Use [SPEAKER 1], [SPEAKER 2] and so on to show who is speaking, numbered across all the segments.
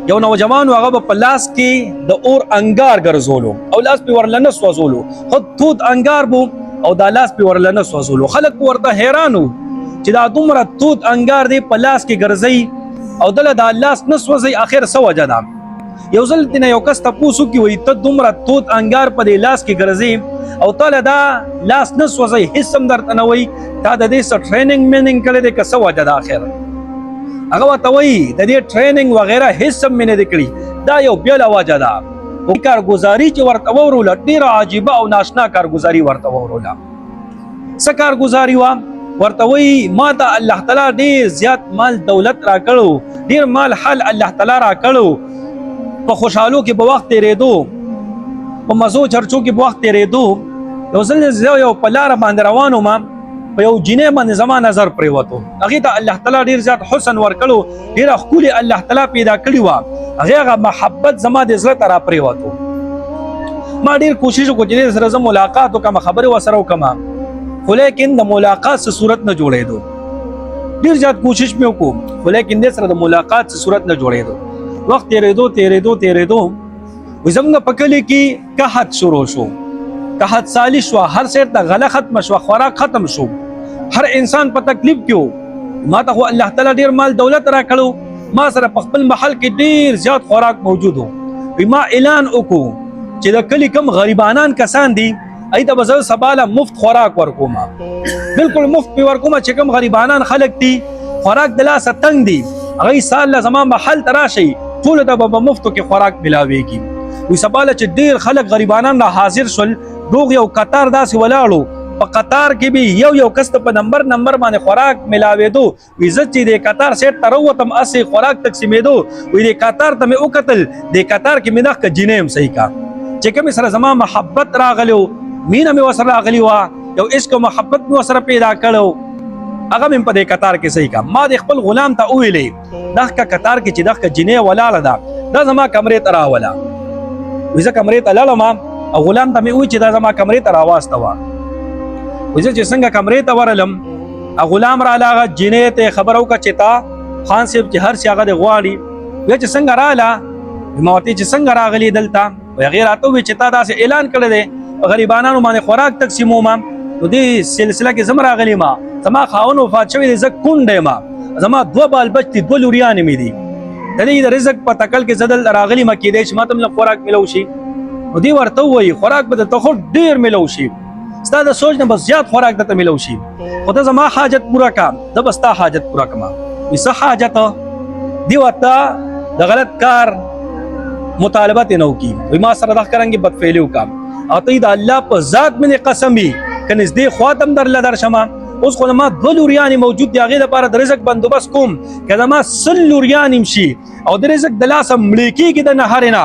[SPEAKER 1] یو نوجوان هغه په لاس کې د اور انګار ګرځولو او لاس په ورلنه سوځولو، خو تود انګار بو او دا لاس په ورلنه سوځولو. خلک ورته حیرانو چې دا دومره تود انګار دی په لاس کې ګرځي او دله دا لاس نه سوځي، اخر څه وجه ده؟ یو ځل تینا یو کس تپوسو کې وایي ته دومره تود انګار په دې لاس کې ګرځي او تاله دا لاس نه سوځي، هېڅ هم درته نه وایي تا د دې څه ټریننګ میننګ کړی دی که څه وجه ده؟ اخر هغه ورته وایي د دې ټریننګ وغیره هېڅ هم مې نه دی کړي، دا یو بېله وجه ده. کارګزاري چې ورته ووروله ډېره عجیبه او ناشنا کارګزاري ورته ووروله. څه کارګزاري وه؟ ورته وایي ما ته الله تعالی ډېر زیات مال دولت راکړو، ډېر مال حال الله تعالی راکړو، په خوشحالو کې به وخت تېرېدو، په مزو چرچو کې به وخت تېرېدو. یو ځل زه یو په لاره باندې روان وم، په یو جینۍ باندې زما نظر پرېوتو. هغې ته الله تعالی ډېر زیات حسن ورکړو، ډېره ښکلې الله تعالی پیدا کړې وه. هغې هغه محبت زما د زړه ته راپرېوتو. ما ډېر کوشش وکړو چې دې سره زه ملاقات وکړم، خبرې ورسره وکړم، خو لیکن د ملاقات څه صورت نه جوړېدو. ډېر زیات کوشش مې وکړو خو لیکن دې سره د ملاقات څه صورت نه جوړېدو. وخت تېرېدو وایي زموږ په کلي کې قحط شروع شو، قحط سالي شوه، هر سیر ته غله ختمه شوه، خوراک ختم شو، هر انسان په تکلیف کې و. ما ته خو الله تعالی ډېر مال دولت راکړو، ما سره په خپل محل کې ډېر زیات خوراک موجود و. ما اعلان وکړو چې د کلي کم غریبانان کسان دي ای ته به زه سباله مفت خوراک ورکوم، بالکل مفت پې ورکوم. چې کوم غریبانان خلک دي خوراک د لاسه تنګ دي، هغوی سال له زما محل ته راشئ، ټولو ته به په مفتو کې خوراک ملاویږي. وایي سباله چې ډېر خلک غریبانان را حاضر شول، روغ یو قطار داسې ولاړو، په قطار کې به یو کس ته په نمبر باندې خوراک ملاوېدو. وایي زه چې د قطار سیټ ته راووتم هسې خوراک تقسیمېدو. وایي د قطار ته مې وکتل، د قطار کې مې دغه جینۍ هم صحیح کا چې کومې سره زما محبت راغلی و، مینه مې ورسره راغلې وه، یو عشق او محبت مې ورسره پیدا کړی، هغه مې په دې قطار کې صحیح کا. ما د خپل غلام ته وویلې دغه قطار کې چې دغه جینۍ ولاړه ده دا زما کمرې ته راوله. وایي زه کمرې ته لاړم او غلام ته مې وویل چې دا زما کمرې ته راواستوه. وایي زه چې څنګه کمرې ته ورغلم، غلام راله، هغه جینۍ ته یې خبره وکړه چې تا خان صاحب چې هر څه هغه دې غواړي. وایي چې څنګه راله؟ ما ورته چې څنګه راغلې دلته؟ وایي هغې راته وویل چې تا داسې اعلان کړی دی غریبانانو باندې خوراک تقسیموم، نو دې سلسله کې زه هم راغلی ما، زما خاوند وفات شوی دی، زه کونډ یم، زما 2 بال بچ دي، 2 لوریانې مې دي، د دې د رزق په تکل کې زه دلته راغلی ما، کېدی شي ما ته هم خوراک میلو شي. نو دې ورته ووایي خوراک به درته خو ډېر میلو شي، ستا د سوچ نه بس زیات خوراک درته میلو شي، خو ته زما حاجت پوره کړه، زه به ستا حاجت پوره کړم. وایي څه حاجت؟ دې ورته د غلط کار مطالبه ترې نه وکړي. وایي ما سره دغه رنګې بدفعلي وکړه او ته د الله په ذات باندې قسم وي که نږدې خوا ته هم درله درشمه. اوس خو زما 2 لوریانې موجود دي، هغې دپاره د رزق بندوبست کوم، که زما 100 لوریانې هم شي او د رزق د لاسه مړې کېږي د نهارې نه،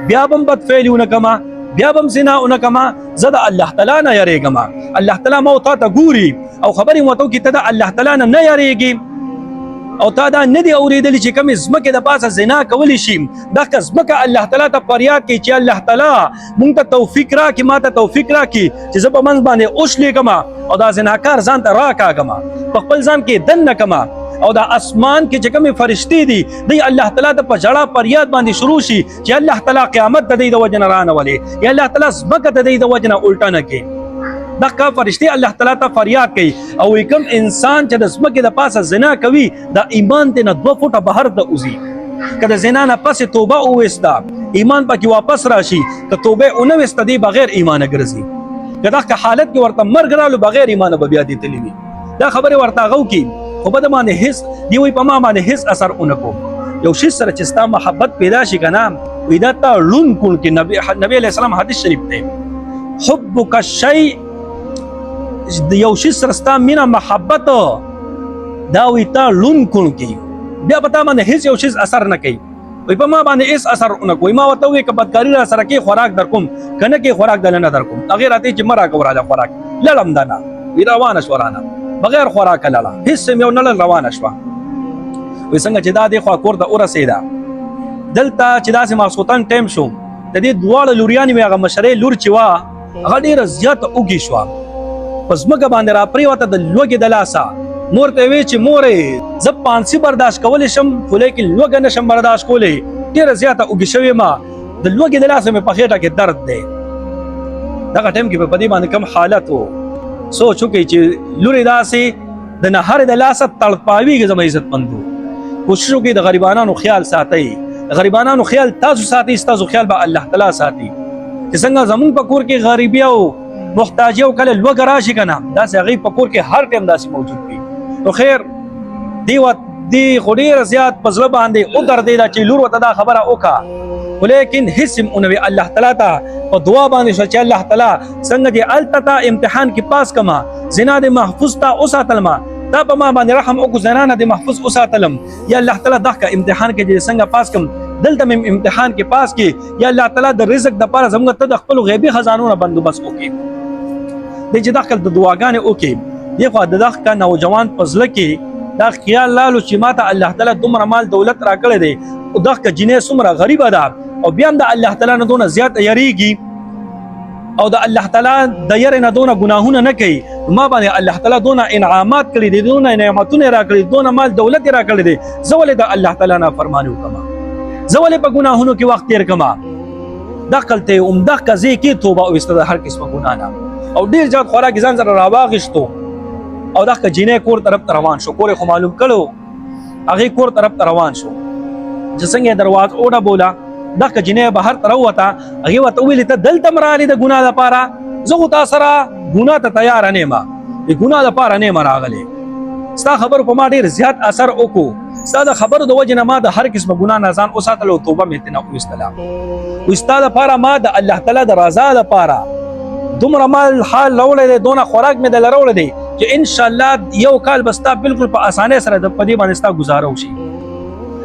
[SPEAKER 1] بیا به هم بدفعلي ونه کړمه، بیا به هم زنا ونه کړمه. زه د الله تعالی نه یریږم، الله تعالی ما او تا ته ګوري او خبرې مو ورته وکړي ته د الله تعالی نه نه یریږي او تا دا نه دي اورېدلي چې کومې ځمکې د پاسه زنا کولی شي. دغه ځمکه الله تعالی ته فریاد کوي چې الله تعالی مونږ ته توفیق راکړي، ما ته توفیق راکړي چې زه په منځ باندې وشلېږم او دا زناکار ځان ته راکاږم، په خپل ځان کې دننه کړم او دا اسمان کې چې کومې فرشتې دي دوی الله تعالی ته په ژړا فریاد باندې شروع شي چې الله تعالی قیامت د دوی د وجې نه رانولې، یا الله تعالی ځمکه د دوی د وجې نه الټه نه کړي. دغه فرشتي الله تعالی ته فریاد کوي او کوم انسان چې د ځمکې د پاسه زنا کوي دا ایمان ته نه 2 فوټه بهر ته وځي. که د زنا نه پسې توبه وویسته ایمان پکې واپس راشي، که توبه ونه ویسته دی بغیر ایمانه ګرځي، که دغه حالت کې ورته مرګ رالو بغیر ایمانه به بیا دې تللی وي. دا خبرې ورته هغه وکړي خو په ده باندې هېڅ دی وایي په ما باندې هېڅ اثر ونه کوم. یو شي سره چې ستا محبت پیدا شي که نه وایي دا تا ړوند کړ کې. نبي علیه السلام حدیث شریف دی حبک الشیء، یو شي سره ستا مینه محبت دا وایي تا ړوند کړ کې، بیا په تا باندې هېڅ یو شي اثر نه کوي. وایي په ما باندې هېڅ اثر ونه کوي. ما ورته ووایي که بدکاري را سره کې خوراک در کوم که نه کې خوراک دله نه در کوم. هغې راته چې مه راکوه راله خوراک. لړم ده نه وایي روانه شوه رانه بغیر خوراکه لاړه، هېڅ هم یو نه لړ روانه شوه. وایي څنګه چې دا دې خوا کور ته ورسېده دلته چې داسې ماسخوتن ټایم شو د دې دواړه لوریانې مې هغه مشرۍ لور چې وه هغه ډېره زیاته اوږې شوه، په ځمکه باندې را پرېوته د لوږې د لاسه. مور ته یې ویې چې مورې زه پانسي برداشت کولی شم خو لیکن لوږه نه شم برداشت کولی. ډېره زیاته اوږې شوې ما د لوږې د لاسه مې په خېټه کې درد دی. دغه ټایم کې په دې باندې کوم حالت و سوچ وکړئ چې لورې داسې د نهر د لاسه تړپاویږي. زما عزتمندو کوشش وکړئ د غریبانانو خیال ساتئ. د غریبانانو خیال تاسو ساتئ، ستاسو خیال به الله تعالی ساتي. چې څنګه زمونږ په کور کې غریبي او محتاجي او کله لوږه راشي که نه، داسې هغوی په کور کې هر ټایم داسې موجود وي. نو خیر دی خو ډېره زیات په زړه باندې ودرېده چې لور ورته دا خبره وکړه، ولیکن هېڅ هم ونه وي. الله تعالی ته په دعا باندې شوه چې الله تعالی څنګه چې هلته ته امتحان کې پاس کړم، زنا دې محفوظ ته وساتلم، تا په ما باندې رحم وکړو، زنا نه دې محفوظ وساتلم. یا الله تعالی دغه امتحان کې چې څنګه پاس کړم، دلته مې امتحان کې پاس کې. یا الله تعالی د رزق دپاره زموږ ته د خپلو غیبي خزانو نه بندوبست وکړي. دی چې دغه د دعاګانې وکړي، دی خو د دغه نوجوان په زړه کې دا خیال لالو چې ما ته الله تعالی دومره مال دولت راکړی دی او دغه جنۍ څومره غریبه ده او بیا هم د الله تعالی نه دونه زیات یریږي او د الله تعالی د یرې نه دونه ګناهونه نه کوي. ما باندې الله تعالی دونه انعامات کړي دي، دونه نعمتونه راکړي، دونه مال دولت راکړی دی، زه ولې د الله تعالی نافرماني وکړم؟ زه ولې په ګناهونو کې وخت تېر کړم؟ دغه ته دغه ځای کې توبه وایسته د هر قسمه ګناه نه او ډېر زیات خوراک ځان سره راواغېستو او دغه جنۍ کور طرف ته روان شو. کور یې خو معلوم کړو، هغې کور طرف ته روان شو. چې څنګه یې دروازه وډبوله، دغه جنۍ بهر ته راووته. هغې ورته وویلې ته دلته م راغلې د ګناه لپاره؟ زه خو تا سره ګناه ته تیاره نه یم، د ګناه لپاره نه یم راغلی. ستا خبرو په ما ډېر زیات اثر وکړو، ستا د خبرو د وجې نه ما د هر قسمه ګناه نه ځان وساتلو او توبه مې ترېنه وایستله. وایي ستا لپاره ما د الله تعالی د رضا لپاره دومره مال حال راوړی دی، دونه خوراک مې دله راوړی دی چې انشاءالله یو کال به ستا بالکل په اسانۍ سره په دې باندې ستا گزاره وشي.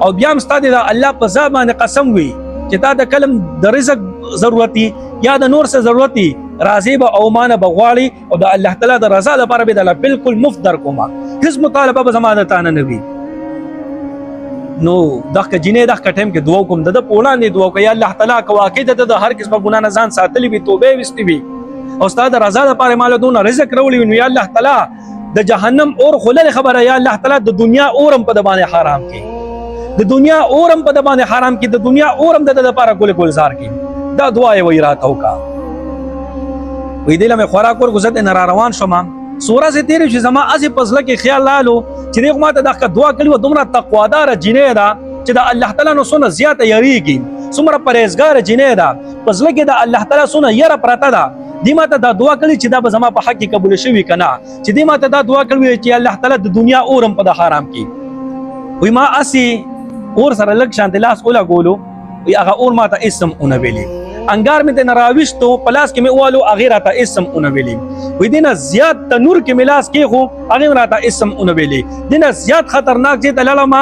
[SPEAKER 1] او بیا هم ستا د الله په ذات باندې قسم وي چې تا د کلم د رزق ضرورتي یا د نور څه ضرورتي راځي به او مانه به غواړي او د الله تعالی د رضا لپاره به دله بالکل مفت درکومه، هېڅ مطالبه به زما د تا نه وي. نو دغه جنۍ دغه ټایم کې دعا وکړم، د ده په وړاندې دعا وکړه یا الله تعالی که واقع د د هر قسمه ګناه نه ځان ساتلي وي، توبه یې ویستې وي او ستا د رضا لپاره ماله دونه رزق راوړي وي، نو یا الله تعالی د جهنم اور خو لرې خبره، یا الله تعالی د دنیا اور هم په ده باندې حرام کړي، د دنیا اور هم په ده باندې حرام کړي، د دنیا اور هم د ده لپاره ګلزار کړي. دا دعا یې وایي راته وکړه. وایي دې له مې خوراک ورکړو، زه ترېنه را روان شوم. څو ورځې تېرې شوې، زما هسې په زړه کې خیال رالو چې دی خو ما ته دغه دعا کړې وه، دومره تقواداره جنۍ ده چې د الله تعالی نه څومره زیاته یریږي، څومره پرهیزګاره جنۍ ده، په زړه کې د الله تعالی څومره یره پرته ده. دی ما ته دا دعا کړې چې دا به زما په حق کې قبول شوي که نه، چې دی ما ته دا دعا کړې چې الله تعالی د دنیا اور هم په ده حرام کړي. وایي ما هسې اور سره لږ شانتې لاس ولګولو، وایي هغه اور ما ته هېڅ هم ونه ویلې، انګار مې ترېنه راویستو، په لاس کې مې ووالو، هغې راته هېڅ هم ونه ویلې. وایي دې نه زیات تنور کې مې لاس کېښو، هغې هم راته هېڅ هم ونه ویلې. دې نه زیات خطرناک ځای ته لاړم،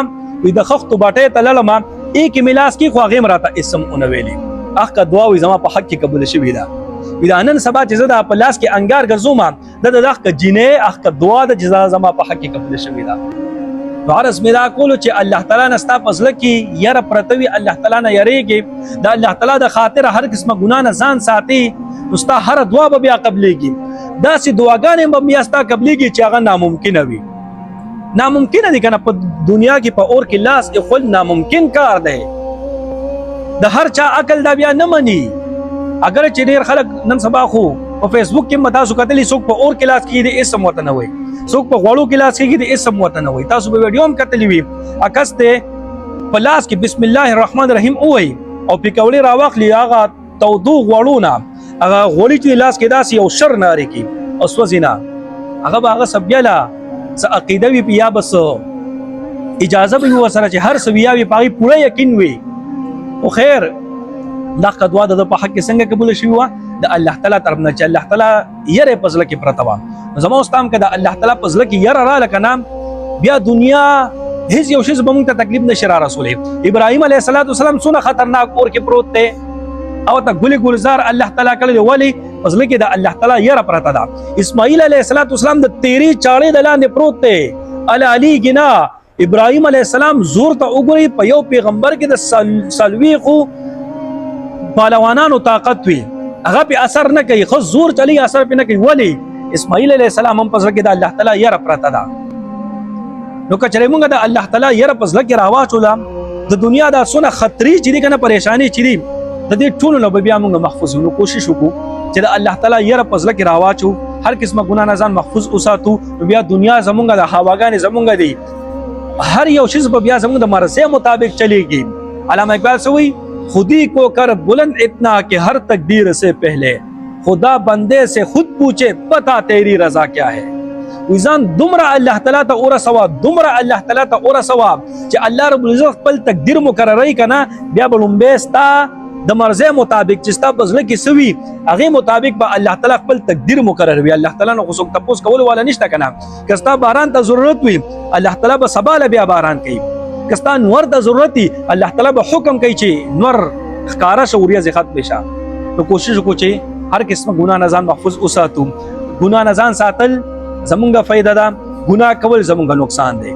[SPEAKER 1] وایي د خښتو باټۍ ته لاړم، کې مې لاس کېښو، هغې هم راته هېڅ هم ونه ویلې. هغه دعا وایي زما په حق کې قبوله شوې ده. وایي دا نن سبا چې زه دا په لاس کې انګار ګرځوم، دا د دغه جنۍ هغه دعا ده چې زما په حق کې قبوله شوې ده. نو عرض مې دا کولو چې الله تعالی نه ستا په زړه کې یره پرته وي، الله تعالی نه یریږي، د الله تعالی د خاطره هر قسمه ګناه نه ځان ساتي، نو ستا هره دعا به بیا قبلېږي. داسې دعاګانې به بیا ستا قبلېږي چې هغه ناممکنه وي. ناممکنه دي که نه، په دنیا کې په اور کې لاس ایښول ناممکن کار دی، د هر چا عقل دا بیا نه مني. اگر چې ډېر خلک نن سبا خو په فیسبوک کې هم تاسو کتلي، څوک په اور کې لاس کېږي د هېڅ هم ورته نه وایي، څوک په غوړو کې لاس کېږي د هېڅ هم ورته نه وایي. تاسو به ویډیو هم کتلي وي، عکس ته په لاس کې بسم الله الرحمن الرحیم ووایي او پکوړې راواخلي، هغه تودو غوړو نه هغه غوړي چې لاس کې داسې یو شر نارې کړي او سوځي نه، هغه به هغه څه بیله څه عقیده وي یا به څه اجازه به وي ورسره چې هر څه وي یا وي په هغې پوره یقین وي. خو خیر دغه دعا د ده په حق کې څنګه قبوله شوې وه؟ د الله تعالی طرف نه چې الله تعالی یره په زړه کې پرته وه. نو زما اوس ته هم که د الله تعالی په زړه کې یره راله که نه، بیا دنیا هیڅ یو شی به موږ ته تکلیف نشي را رسولی. ابراهیم علیه السلام څونه خطرناک اور کې پروت دی او ته ګلې ګلزار الله تعالی کړی دی، ولې؟ په زړه کې د الله تعالی یره پرته ده. اسماعیل علیه السلام د تیرې چاړې د لاندې پروت دی، علیږي نه. ابراهیم علیه السلام زور ته وګورئ، په یو پیغمبر کې د څلوېښتو پهلوانانو طاقت وي، هغه پې اثر نه کوي، ښه زور چلیږي اثر پې نه کوي. ولې؟ اسماعیل علیه السلام هم په زړه کې د الله تعالی یره پرته ده. نو که چېرې موږ د الله تعالی یره په زړه کې راواچوله، د دنیا دا سونه خطرې چې دي کنه پریشانی چې دي د دې ټولو نه بیا موږ محفوظ یو. کوشش وکړو چې د الله تعالی یره پزله کې راواچو، هر قسمه ګناه نه ځان محفوظ وساتو. بیا دنیا زمونږ د هواګانې زمونږ دی، هر یو چیز په بیا زمونږ د مرضی مطابق چلیږي. علامہ اقبال سوئی خودی کو کر بلند اتنا کہ ہر تقدیر سے پہلے خدا بندے سے خود پوچھے بتا تیری رضا کیا ہے. ویزان دمرا الله تعالی ته اور ثواب، دمرا الله تعالی ته اور ثواب چې الله رب العزت خپل تقدیر مقررای کنه، بیا بلومبستا د مرزه مطابق چې ستا بزله کې سوي هغه مطابق به الله تعالی خپل تقدیر مقرر وي. الله تعالی نو خصوص تپوس کول والا نشته کنه. کستا باران ته ضرورت وي الله تعالی به سباله بیا باران کوي. کستا نور ته ضرورت وي الله تعالی به حکم کوي چې نور ښکارا شوریا زی ختم بشه. نو کوشش وکړو چې هر قسمه ګناه نه ځان محفوظ وساتو. ګناه نه ځان ساتل زمونږه فائدہ ده، ګناه کول زمونږه نقصان دی.